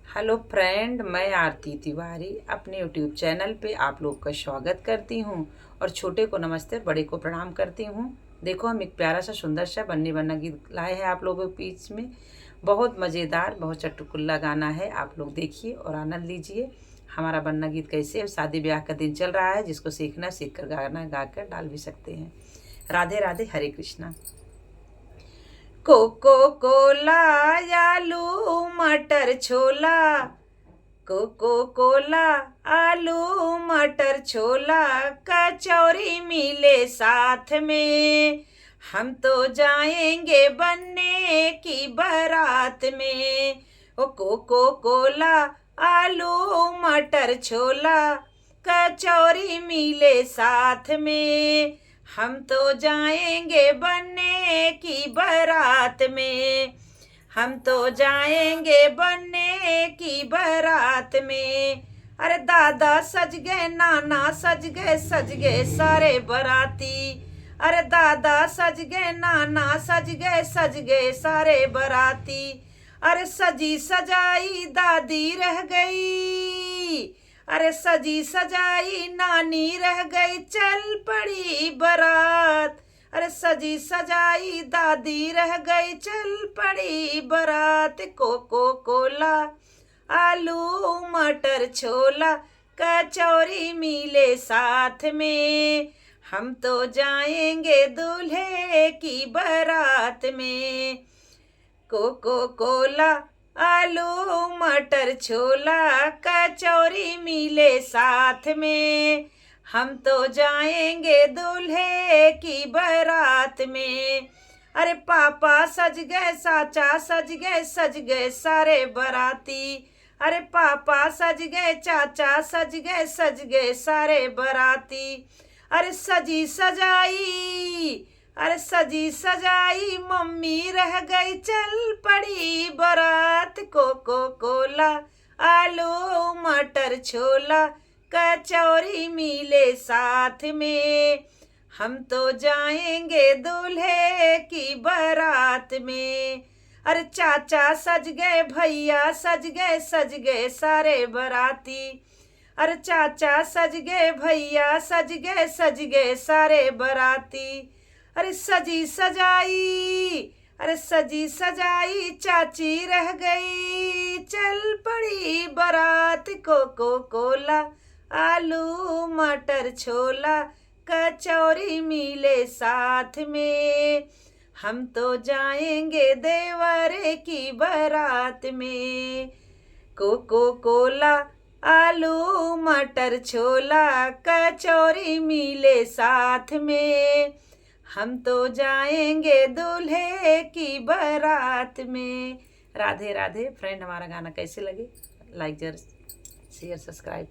Hello friend, मैं आरती तिवारी अपने YouTube channel पे आप लोग का स्वागत करती हूँ और छोटे को नमस्ते, बड़े को प्रणाम करती हूँ। देखो, हम एक प्यारा सा सुंदर सा बन्नी बन्ना गीत लाए हैं आप लोगों के बीच में। बहुत मज़ेदार, बहुत चटकुल्ला गाना है। आप लोग देखिए और आनंद लीजिए। हमारा बन्ना गीत कैसे है, शादी ब्याह का दिन चल रहा है, जिसको सीखना सीख कर गाना गा कर डाल भी सकते हैं। राधे राधे, हरे कृष्णा। कोको कोला, आलू मटर छोला, कोको कोला, आलू मटर छोला, कचौरी मिले साथ में। हम तो जाएंगे बनने की बारात में। ओ कोको कोला, आलू मटर छोला, कचौरी मिले साथ में। हम तो जाएंगे बनने की बारात में। हम तो जाएंगे बनने की बारात में। अरे दादा सज गए, नाना सज गए सारे बाराती। अरे दादा सज गए, नाना सज गए सारे बाराती। अरे सजी सजाई दादी रह गई। अरे सजी सजाई नानी रह गई, चल पड़ी बारात। अरे सजी सजाई दादी रह गई, चल पड़ी बारात। कोको कोला, आलू मटर छोला, कचौरी मिले साथ में। हम तो जाएंगे दूल्हे की बारात में। कोको कोला, आलू मटर छोला, कचौरी मिले साथ में। हम तो जाएंगे दूल्हे की बारात में। अरे पापा सज गए, चाचा सज गए सारे बाराती। अरे पापा सज गए, चाचा सज गए सारे बाराती। अरे सजी सजाई, अरे सजी सजाई मम्मी रह गई, चल पड़ी बारात। कोको कोला, आलू मटर छोला, कचौरी मिले साथ में। हम तो जाएंगे दूल्हे की बारात में। अरे चाचा सज गए, भैया सज गए सारे बाराती। अरे चाचा सज गए, भैया सज गए सारे बाराती। अरे सजी सजाई, अरे सजी सजाई चाची रह गई, चल पड़ी बारात। कोको कोला, आलू मटर छोला, कचौरी मिले साथ में। हम तो जाएंगे देवरे की बारात में। कोको कोला, आलू मटर छोला, कचौरी मिले साथ में। हम तो जाएंगे दूल्हे की बारात में। राधे राधे फ्रेंड, हमारा गाना कैसे लगे, लाइक जरूर, शेयर सब्सक्राइब